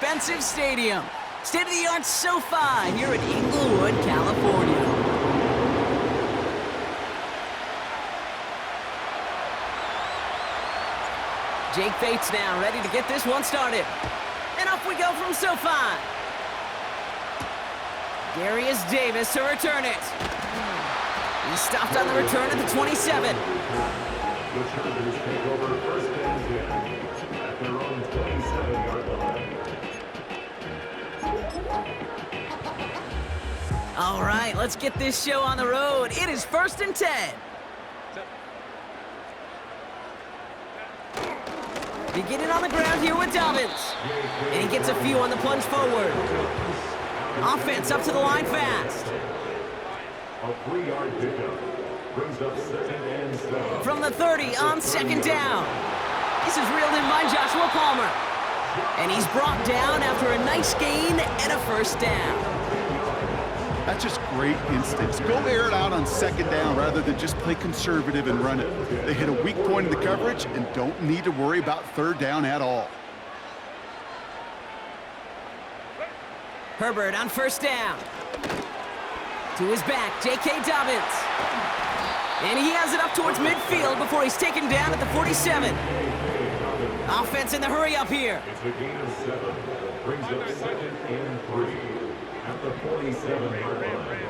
expensive stadium. State-of-the-art SoFi here in Inglewood, California. Jake Bates now ready to get this one started. And off we go from SoFi. Darius Davis to return it. He stopped on the return at the 27. The Chargers take over first and 10 at their own 27-yard line. All right, let's get this show on the road. It is first and 10. Beginning on the ground here with Dobbins. And he gets a few on the plunge forward. Offense up to the line fast. A 3-yard pickup brings up second and 7. From the 30 on second down. This is reeled in by Joshua Palmer. And he's brought down after a nice gain and a first down. That's just great instincts. Go air it out on second down rather than just play conservative and run it. They hit a weak point in the coverage and don't need to worry about third down at all. Herbert on first down. To his back, J.K. Dobbins. And he has it up towards midfield before he's taken down at the 47. Offense in the hurry up here. It's a gain of 7. Brings up second and 3 at the 47-yard line.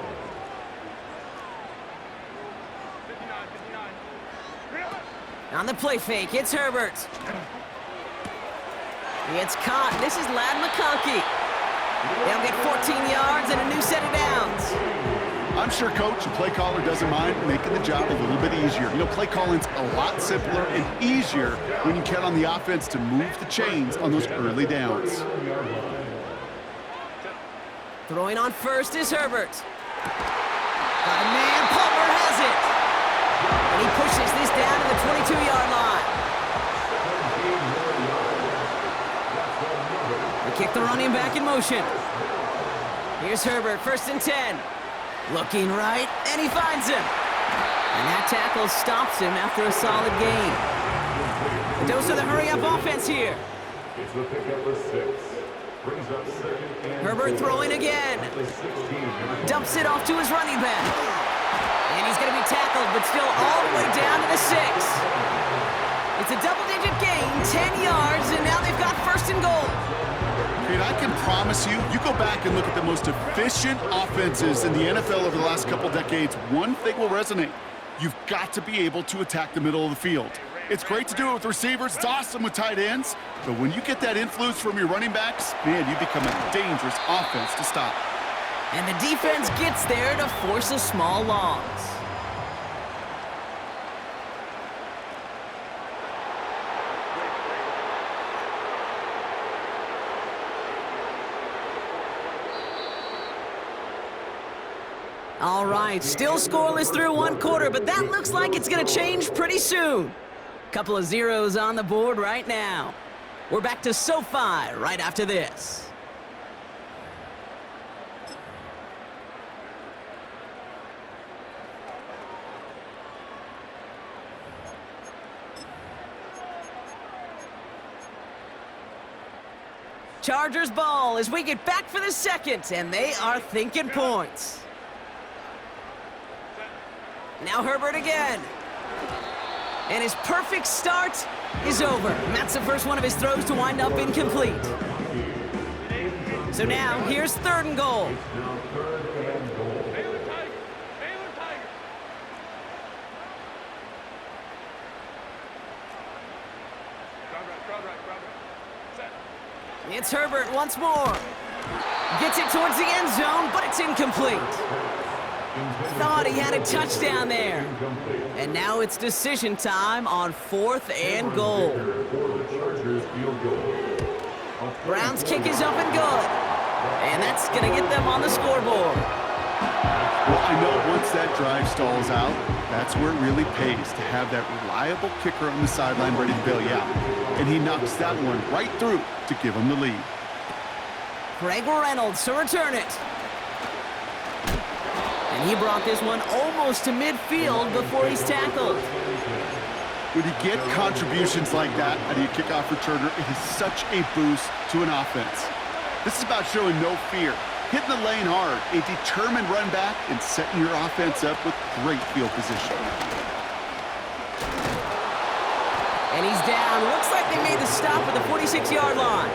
On the play fake, it's Herbert. It's caught. This is Lad McConkey. They'll get 14 yards and a new set of downs. I'm sure coach and play caller doesn't mind making the job a little bit easier. You know, play calling's a lot simpler and easier when you count on the offense to move the chains on those early downs. Throwing on first is Herbert. Got a man, Palmer has it. And he pushes this down to the 22-yard line. They kick the running back in motion. Here's Herbert, first and 10. Looking right, and he finds him. And that tackle stops him after a solid gain. The dose of the hurry-up offense here. It's the pickup of 6. Brings up second and Herbert 4 throwing again. at the 16-yard Dumps it off to his running back. And he's going to be tackled, but still all the way down to the 6. It's a double-digit gain, 10 yards, and now they've got first and goal. And I can promise you, you go back and look at the most efficient offenses in the NFL over the last couple decades, one thing will resonate. You've got to be able to attack the middle of the field. It's great to do it with receivers. It's awesome with tight ends. But when you get that influence from your running backs, man, you become a dangerous offense to stop. And the defense gets there to force a small loss. All right, still scoreless through one quarter, but that looks like it's going to change pretty soon. Couple of zeros on the board right now. We're back to SoFi right after this. Chargers ball as we get back for the second, and they are thinking points. Now Herbert again. And his perfect start is over. And that's the first one of his throws to wind up incomplete. So now, here's third and goal. It's Herbert once more. Gets it towards the end zone, but it's incomplete. Thought he had a touchdown there. And now it's decision time on fourth and goal. Brown's kick is up and good. And that's going to get them on the scoreboard. Well, I know once that drive stalls out, that's where it really pays to have that reliable kicker on the sideline ready to bail you out. And he knocks that one right through to give him the lead. Greg Reynolds to return it. And he brought this one almost to midfield before he's tackled. When you get contributions like that out of your kickoff returner, it is such a boost to an offense. This is about showing no fear, hitting the lane hard, a determined run back, and setting your offense up with great field position. And he's down. Looks like they made the stop at the 46-yard line.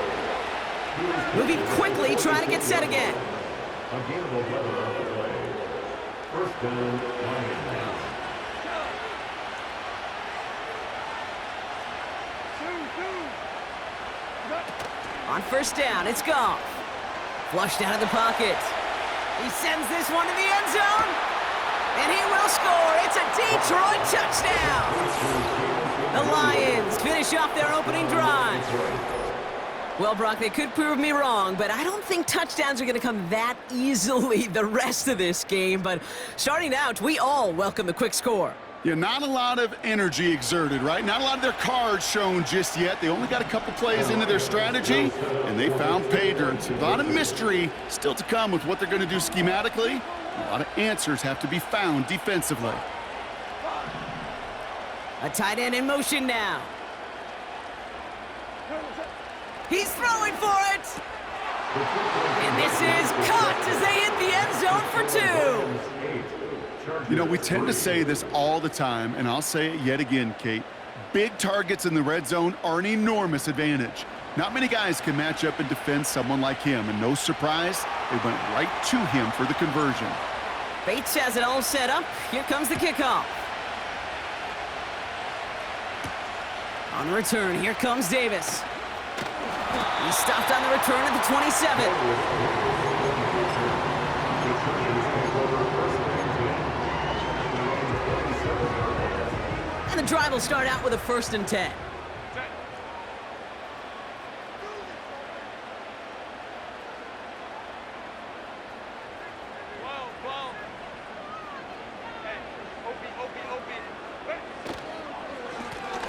Moving quickly, trying to get set again. A gain of 11 on the play. First down, Lions. On first down, it's Goff. Flushed out of the pocket. He sends this one to the end zone. And he will score. It's a Detroit touchdown. The Lions finish off their opening drive. Well, Brock, they could prove me wrong, but I don't think touchdowns are going to come that easily the rest of this game. But starting out, we all welcome the quick score. Yeah, not a lot of energy exerted, right? Not a lot of their cards shown just yet. They only got a couple plays into their strategy, and they found pay dirt. A lot of mystery still to come with what they're going to do schematically. A lot of answers have to be found defensively. A tight end in motion now. He's throwing for it. And this is caught as they hit the end zone for 2. You know, we tend to say this all the time, and I'll say it yet again, Kate. Big targets in the red zone are an enormous advantage. Not many guys can match up and defend someone like him, and no surprise, they went right to him for the conversion. Bates has it all set up. Here comes the kickoff. On the return, here comes Davis. He stopped on the return at the 27. And the drive will start out with a 1st and 10.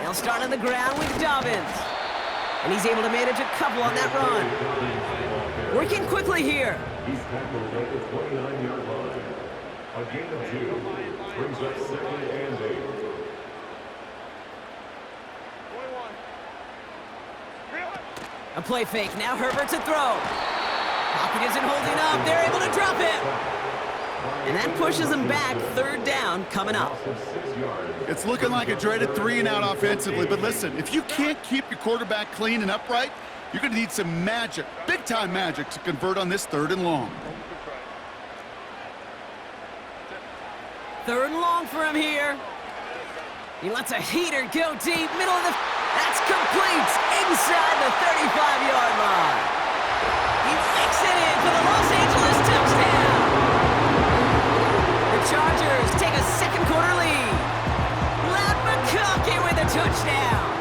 They'll start on the ground with Dobbins. And he's able to manage a couple on that run. Working quickly here. He's tackled at the 29-yard line. A gain of 2 brings up 2nd and 8. A play fake. Now Herbert to throw. Pocket isn't holding up. They're able to drop him. And that pushes them back. 3rd down coming up. It's looking like a dreaded 3-and-out offensively, but listen, if you can't keep your quarterback clean and upright, you're going to need some magic, big-time magic, to convert on this 3rd and long. 3rd and long for him here. He lets a heater go deep, middle of the... That's complete inside the 35-yard line. He makes it in for the Los Angeles touchdown. The Chargers take a 2nd quarter lead. Matt McConkey with a touchdown.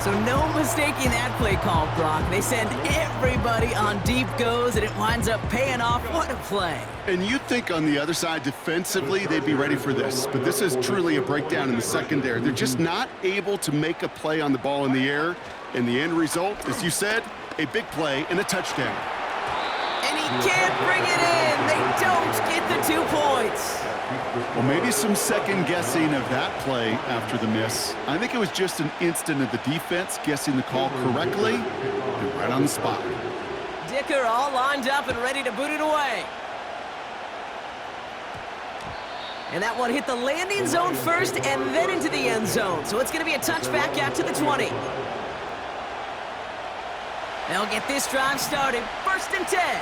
So no mistaking that play call, Brock. They send everybody on deep goes, and it winds up paying off. What a play. And you'd think on the other side, defensively, they'd be ready for this. But this is truly a breakdown in the secondary. They're just not able to make a play on the ball in the air. And the end result, as you said, a big play and a touchdown. And he can't bring it in. They don't get the 2 points. Well, maybe some second guessing of that play after the miss. I think it was just an instant of the defense guessing the call correctly and right on the spot. Dicker all lined up and ready to boot it away. And that one hit the landing zone first and then into the end zone. So it's going to be a touchback out to the 20. They'll get this drive started. 1st and 10.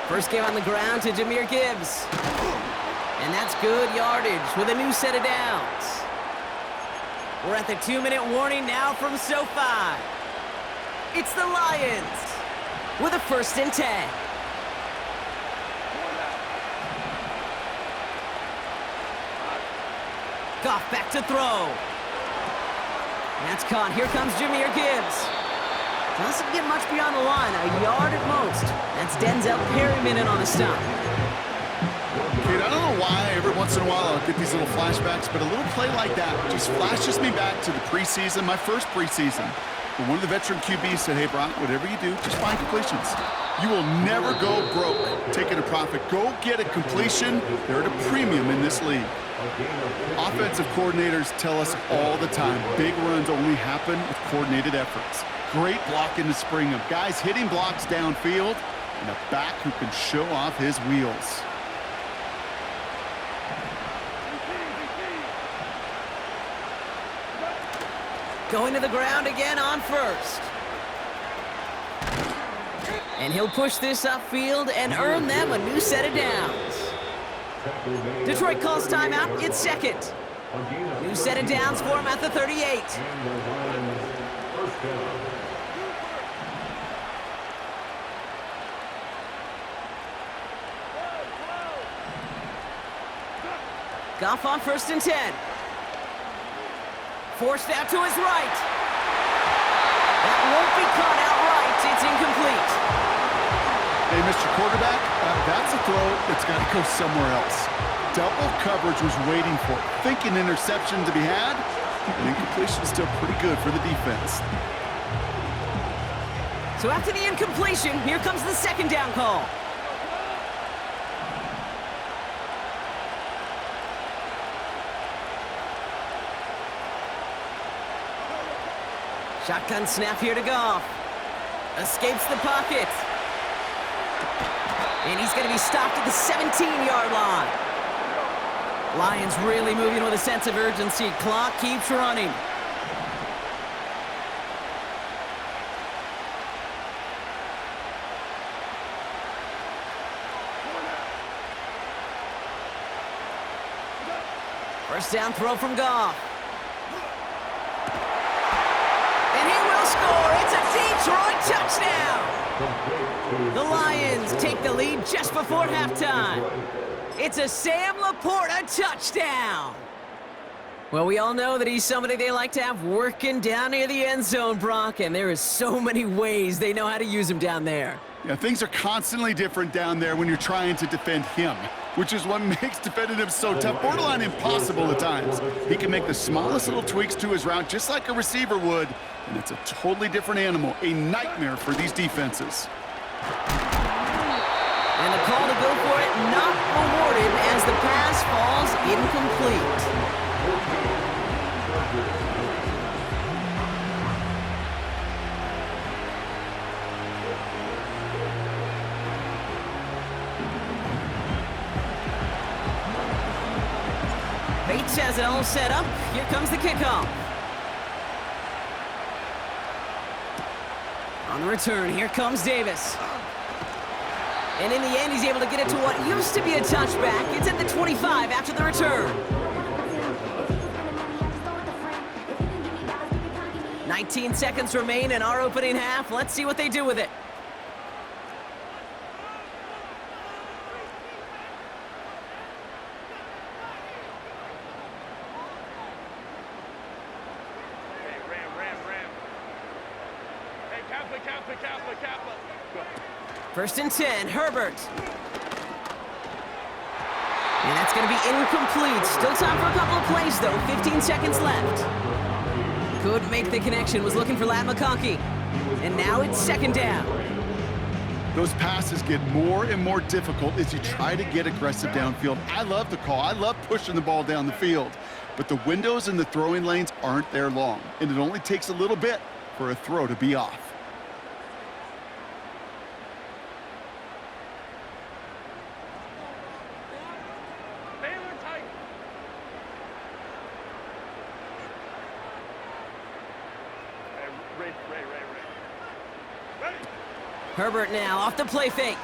First game on the ground to Jahmyr Gibbs. And that's good yardage with a new set of downs. We're at the 2-minute warning now from SoFi. It's the Lions with a 1st and 10. Goff back to throw. That's caught. Here comes Jahmyr Gibbs. Doesn't get much beyond the line, a yard at most. That's Denzel Perryman in on the stop. Kate, I don't know why every once in a while I'll get these little flashbacks, but a little play like that just flashes me back to the preseason, my first preseason. When one of the veteran QBs said, hey, Brock, whatever you do, just find completions. You will never go broke taking a profit. Go get a completion. They're at a premium in this league. A gain of 15. Offensive coordinators tell us all the time, big runs only happen with coordinated efforts. Great blocking to spring them. Guys hitting blocks downfield, and a back who can show off his wheels. Going to the ground again on first. And he'll push this upfield and earn them a new set of downs. Detroit calls timeout. It's second. New set of downs for him at the 38. And the Lions first down. Goff on 1st and 10. Forced out to his right. That won't be caught outright. It's incomplete. Hey, Mr. Quarterback, that's a throw that's got to go somewhere else. Double coverage was waiting for it. Thinking interception to be had, and incompletion is still pretty good for the defense. So after the incompletion, here comes the second down call. Shotgun snap here to Goff. Escapes the pocket. And he's going to be stopped at the 17-yard line. Lions really moving with a sense of urgency. Clock keeps running. First down throw from Goff. And he will score. It's a Detroit touchdown. The Lions take the lead just before halftime. It's a Sam Laporta touchdown. Well, we all know that he's somebody they like to have working down near the end zone, Brock, and there is so many ways they know how to use him down there. Yeah, things are constantly different down there when you're trying to defend him, which is what makes defending him so tough, borderline impossible at times. He can make the smallest little tweaks to his route just like a receiver would, and it's a totally different animal, a nightmare for these defenses. And the call to go for it not awarded as the pass falls incomplete. Bates has it all set up. Here comes the kickoff. On the return, here comes Davis. And in the end, he's able to get it to what used to be a touchback. It's at the 25 after the return. 19 seconds remain in our opening half. Let's see what they do with it. First and 10, Herbert. And that's going to be incomplete. Still time for a couple of plays, though. 15 seconds left. Couldn't make the connection. Was looking for Lat McConkey. And now it's second down. Those passes get more and more difficult as you try to get aggressive downfield. I love the call. I love pushing the ball down the field. But the windows in the throwing lanes aren't there long. And it only takes a little bit for a throw to be off. Herbert now off the play fake.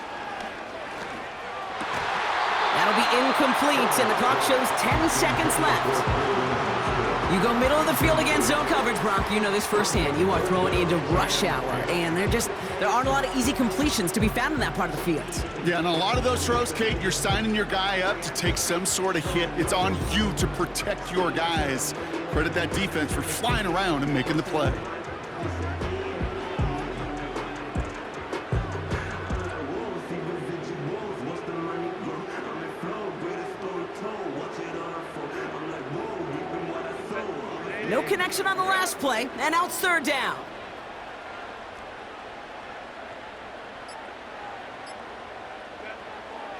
That'll be incomplete, and the clock shows 10 seconds left. You go middle of the field against zone coverage, Brock. You know this firsthand. You are throwing into rush hour, and there aren't a lot of easy completions to be found in that part of the field. Yeah, and a lot of those throws, Kate, you're signing your guy up to take some sort of hit. It's on you to protect your guys. Credit that defense for flying around and making the play. No connection on the last play, and now it's third down.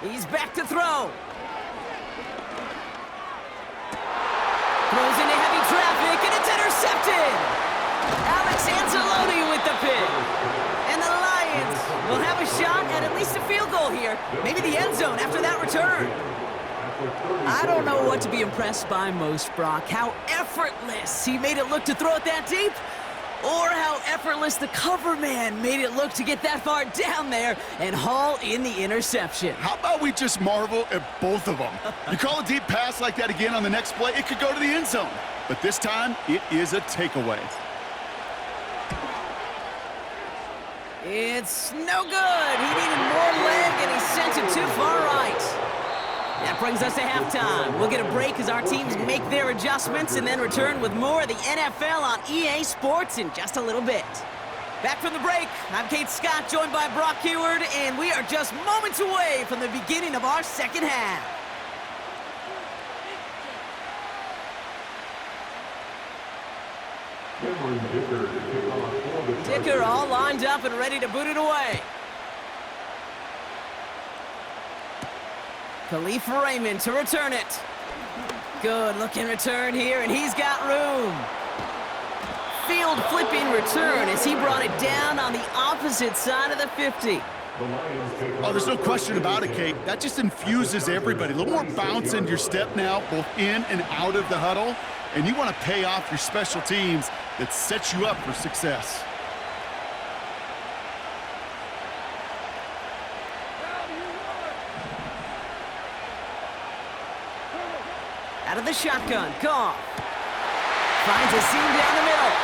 He's back to throw. They'll have a shot at least a field goal here. Maybe the end zone after that return. I don't know what to be impressed by most, Brock. How effortless he made it look to throw it that deep, or how effortless the cover man made it look to get that far down there and haul in the interception. How about we just marvel at both of them? You call a deep pass like that again on the next play, it could go to the end zone. But this time, it is a takeaway. It's no good. He needed more leg, and he sent it too far right. That brings us to halftime. We'll get a break as our teams make their adjustments and then return with more of the NFL on EA Sports in just a little bit. Back from the break, I'm Kate Scott, joined by Brock Heward, and we are just moments away from the beginning of our second half. Dicker all lined up and ready to boot it away. Khalif Raymond to return it. Good looking return here, and he's got room. Field flipping return as he brought it down on the opposite side of the 50. Oh, there's no question about it, Kate. That just infuses everybody. A little more bounce in your step now, both in and out of the huddle. And you want to pay off your special teams that sets you up for success. Out of the shotgun, Goff finds a seam down the middle.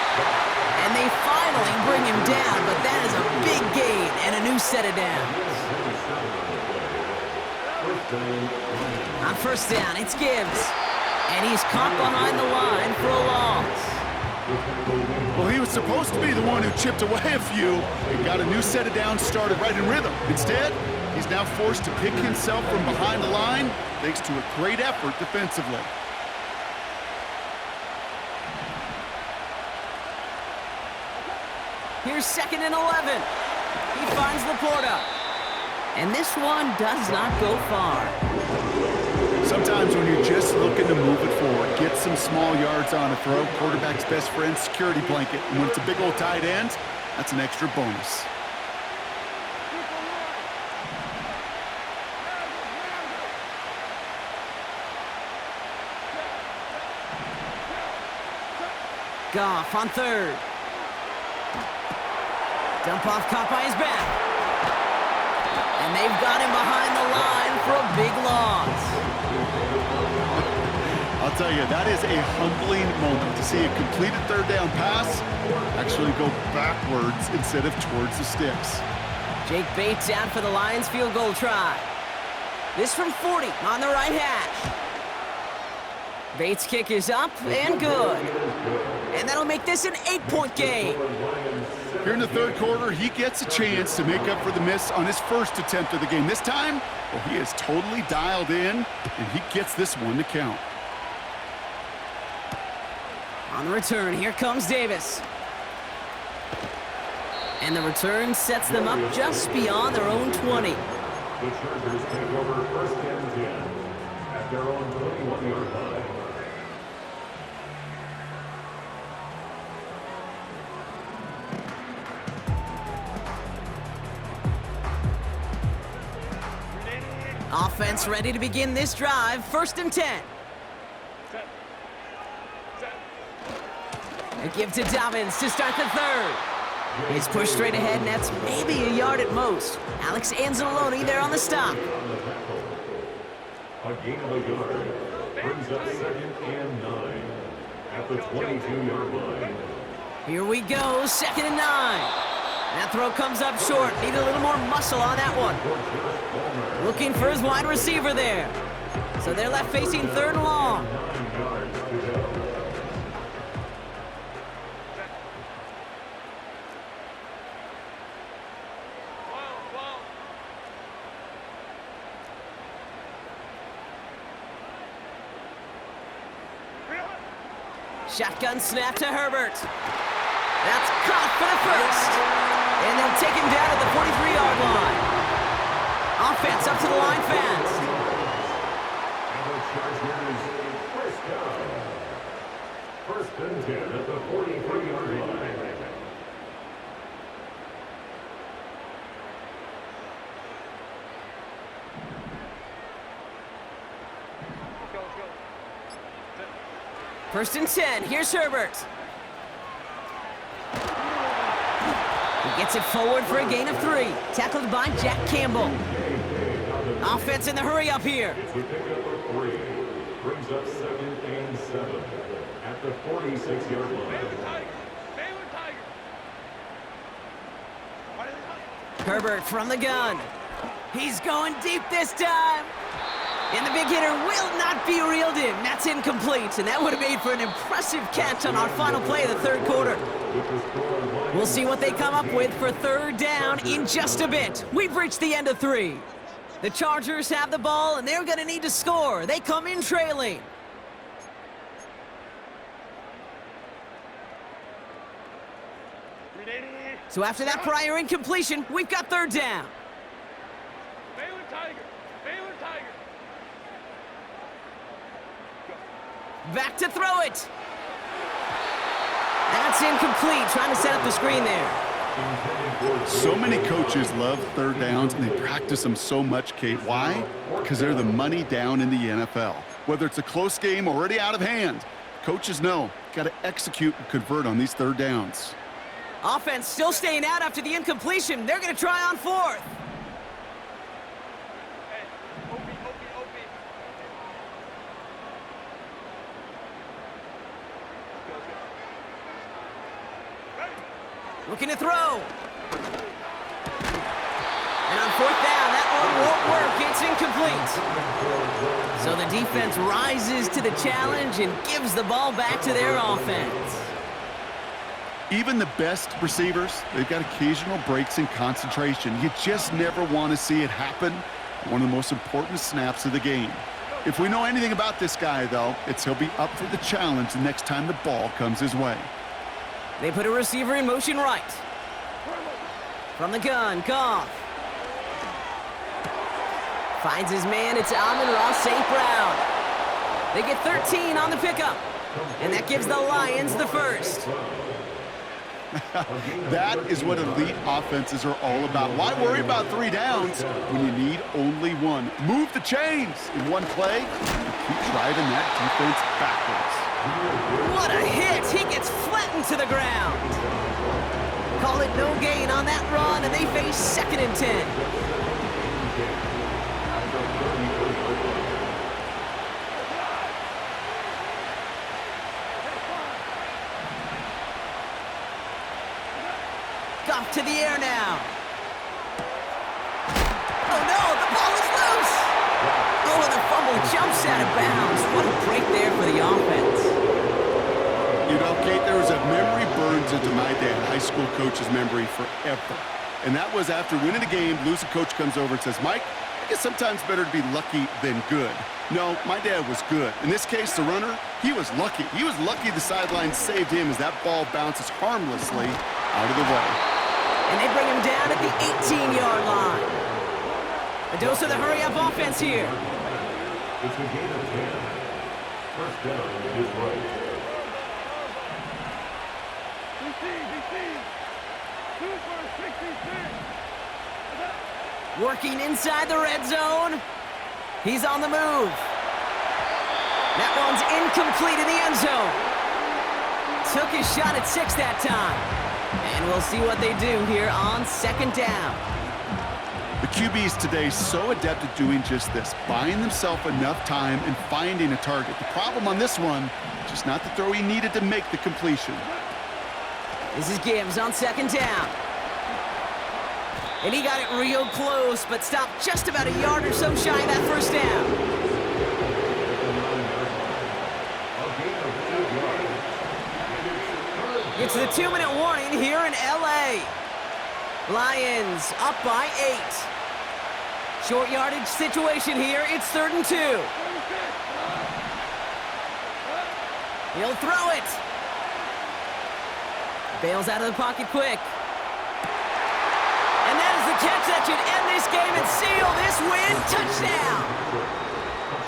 And they finally bring him down, but that is a big gain and a new set of downs. On first down, it's Gibbs. And he's caught behind the line for a loss. Well, he was supposed to be the one who chipped away a few and got a new set of downs started right in rhythm. Instead, he's now forced to pick himself from behind the line thanks to a great effort defensively. Here's 2nd and 11. He finds Laporta. And this one does not go far. Sometimes when you're just looking to move it forward, get some small yards on a throw, quarterback's best friend, security blanket. And when it's a big old tight end, that's an extra bonus. Goff on third. Dump off caught by his back. And they've got him behind the line for a big loss. I'll tell you, that is a humbling moment to see a completed third down pass actually go backwards instead of towards the sticks. Jake Bates out for the Lions field goal try. This from 40 on the right hash. Bates' kick is up and good. And that'll make this an 8-point game. Here in the third quarter, he gets a chance to make up for the miss on his first attempt of the game. This time, well, he is totally dialed in, and he gets this one to count. On the return, here comes Davis. And the return sets them up just beyond their own 20. The Chargers take over 1st and 10 at their own 21-yard line. Offense ready to begin this drive. 1st and 10. A give to Dobbins to start the third. He's pushed straight ahead, and that's maybe a yard at most. Alex Anzalone there on the stop. A gain of a yard brings up 2nd and 9 at the 22-yard line. Here we go, 2nd and 9. That throw comes up short. Need a little more muscle on that one. Looking for his wide receiver there. So they're left facing 3rd and long. Shotgun snap to Herbert. That's caught for the first. And they'll take him down at the 43-yard line. Offense up to the line fast. And the Chargers first down. 1st and 10 at the 43-yard line. First and 10. Here's Herbert. He gets it forward for a gain of 3. Tackled by Jack Campbell. Offense in the hurry up here. It's a pickup of 3. Brings up 2nd and 7 at the 46-yard line. Herbert from the gun. He's going deep this time. And the big hitter will not be reeled in. That's incomplete, and that would have made for an impressive catch on our final play of the third quarter. We'll see what they come up with for third down in just a bit. We've reached the end of 3. The Chargers have the ball, and they're going to need to score. They come in trailing. So after that prior incompletion, we've got third down. Back to throw it. That's incomplete. Trying to set up the screen there. So many coaches love third downs, and they practice them so much, Kate. Why? Because they're the money down in the NFL. Whether it's a close game already out of hand, coaches know, got to execute and convert on these third downs. Offense still staying out after the incompletion. They're going to try on 4th. Looking to throw. And on 4th down, that one won't work. It's incomplete. So the defense rises to the challenge and gives the ball back to their offense. Even the best receivers, they've got occasional breaks in concentration. You just never want to see it happen. One of the most important snaps of the game. If we know anything about this guy, though, it's he'll be up for the challenge the next time the ball comes his way. They put a receiver in motion right. From the gun, Goff. Finds his man, it's Amon-Ra St. Brown. They get 13 on the pickup. And that gives the Lions the first. That is what elite offenses are all about. Why worry about 3 downs when you need only 1? Move the chains in one play and keep driving that defense backwards. What a hit! He gets flattened to the ground. Call it no gain on that run, and they face 2nd and 10. Goff to the air now. Oh no, the ball is loose! Oh, and the fumble jumps out of bounds. What a break there for the offense. You know, Kate, there was a memory burns into my dad, high school coach's memory forever. And that was after winning a game, losing coach comes over and says, Mike, I guess sometimes better to be lucky than good. No, my dad was good. In this case, the runner, he was lucky. He was lucky the sideline saved him as that ball bounces harmlessly out of the way. And they bring him down at the 18-yard line. A dose of the hurry-up offense here. It's a gain of 10. First down is right. Working inside the red zone. He's on the move. That one's incomplete in the end zone. Took his shot at 6 that time. And we'll see what they do here on 2nd down. The QBs today so adept at doing just this, buying themselves enough time and finding a target. The problem on this one, just not the throw he needed to make the completion. This is Gibbs on 2nd down. And he got it real close, but stopped just about a yard or so shy of that first down. It's the 2-minute warning here in LA. Lions up by 8. Short yardage situation here. It's 3rd and 2. He'll throw it. Bails out of the pocket quick. And that is the catch that should end this game and seal this win. Touchdown.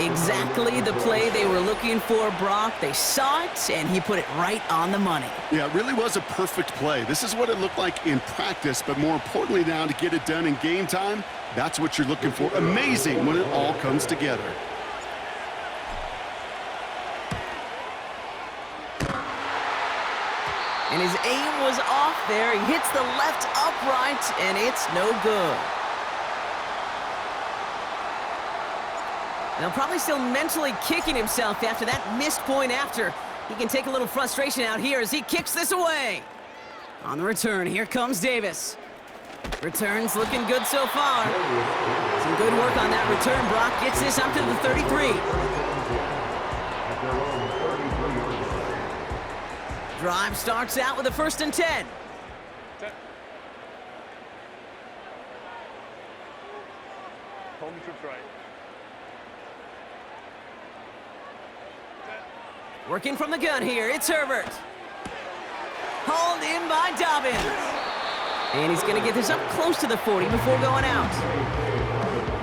Exactly the play they were looking for, Brock. They saw it, and he put it right on the money. Yeah, it really was a perfect play. This is what it looked like in practice, but more importantly now to get it done in game time, that's what you're looking for. Amazing when it all comes together. And his aim was off there. He hits the left upright, and it's no good. Now, probably still mentally kicking himself after that missed point after. He can take a little frustration out here as he kicks this away. On the return, here comes Davis. Return's looking good so far. Some good work on that return. Brock gets this up to the 33. Drive starts out with a 1st and 10. Home trips right. Working from the gun here, it's Herbert. Hauled in by Dobbins. And he's going to get this up close to the 40 before going out.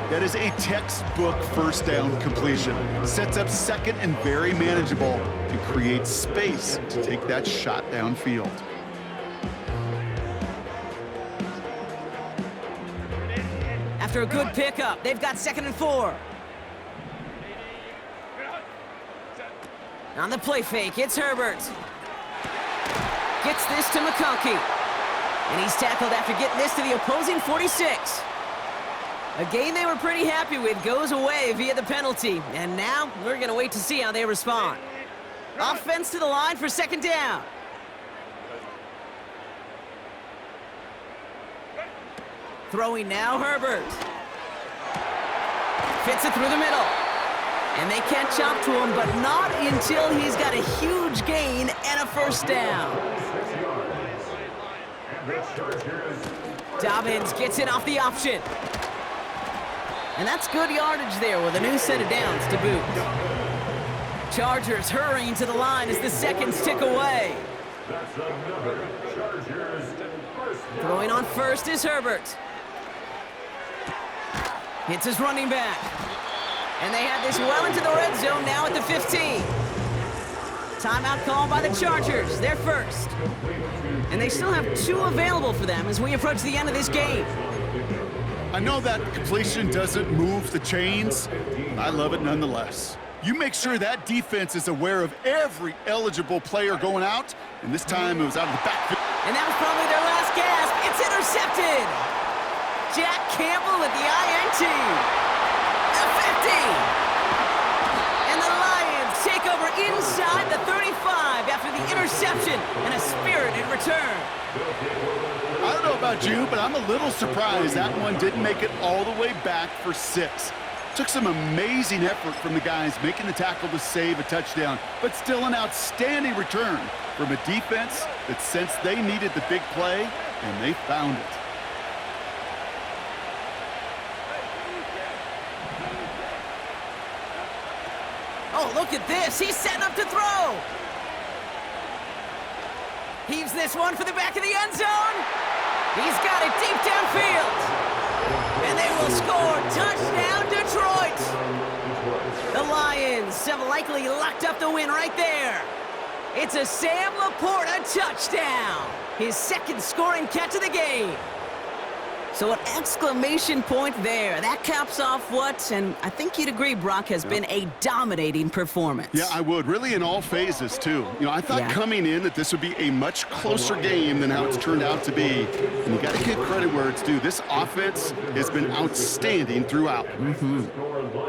That is a textbook first down completion. Sets up second and very manageable and creates space to take that shot downfield. After a good pickup, they've got 2nd and 4. On the play fake, it's Herbert. Gets this to McConkey. And he's tackled after getting this to the opposing 46. A game they were pretty happy with goes away via the penalty. And now we're going to wait to see how they respond. Offense to the line for 2nd down. Throwing now, Herbert. Fits it through the middle. And they catch up to him, but not until he's got a huge gain and a 1st down. Dobbins gets it off the option. And that's good yardage there with a new set of downs to boot. Chargers hurrying to the line as the seconds tick away. Throwing on 1st is Herbert. Hits his running back. And they have this well into the red zone now at the 15. Timeout called by the Chargers. They're first. And they still have 2 available for them as we approach the end of this game. I know that completion doesn't move the chains, but I love it nonetheless. You make sure that defense is aware of every eligible player going out, and this time it was out of the backfield. And that was probably their last gasp. It's intercepted. Jack Campbell with the INT. The 50. And the Lions take over inside the 35 after the interception and a spirited return. I don't know about you, but I'm a little surprised that one didn't make it all the way back for 6. Took some amazing effort from the guys making the tackle to save a touchdown, but still an outstanding return from a defense that sensed they needed the big play, and they found it. Oh, look at this. He's setting up to throw. Heaves this one for the back of the end zone. He's got it deep downfield. And they will score. Touchdown, Detroit. The Lions have likely locked up the win right there. It's a Sam Laporta touchdown. His 2nd scoring catch of the game. So an exclamation point there. That caps off what, and I think you'd agree, Brock, has been a dominating performance. Yeah, I would. Really in all phases, too. You know, I thought coming in that this would be a much closer game than how it's turned out to be. And you got to give credit where it's due. This offense has been outstanding throughout.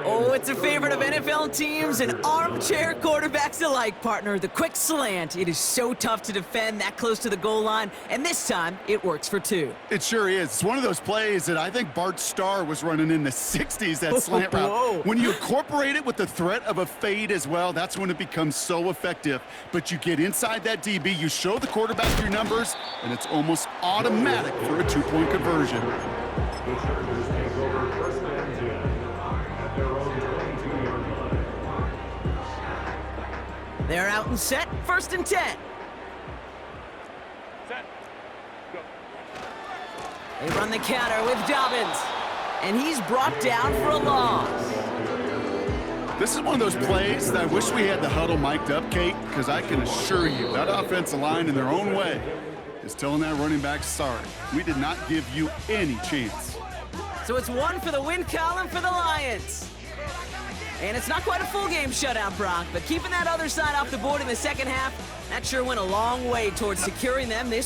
Oh, it's a favorite of NFL teams and armchair quarterbacks alike, partner. The quick slant. It is so tough to defend that close to the goal line, and this time it works for 2. It sure is. It's one of those plays that I think Bart Starr was running in the 60s, that slant route. When you incorporate it with the threat of a fade as well, that's when it becomes so effective. But you get inside that DB, you show the quarterback your numbers, and it's almost automatic for a 2-point conversion. The Chargers take over 1st and 10 at their own 22-yard line. They're out and set. 1st and 10. Set. Go. They run the counter with Dobbins. And he's brought down for a loss. This is one of those plays that I wish we had the huddle mic'd up, Kate, because I can assure you that offensive line in their own way is telling that running back, sorry, we did not give you any chance. So it's 1 for the win column for the Lions. And it's not quite a full game shutout, Brock, but keeping that other side off the board in the second half, that sure went a long way towards securing them this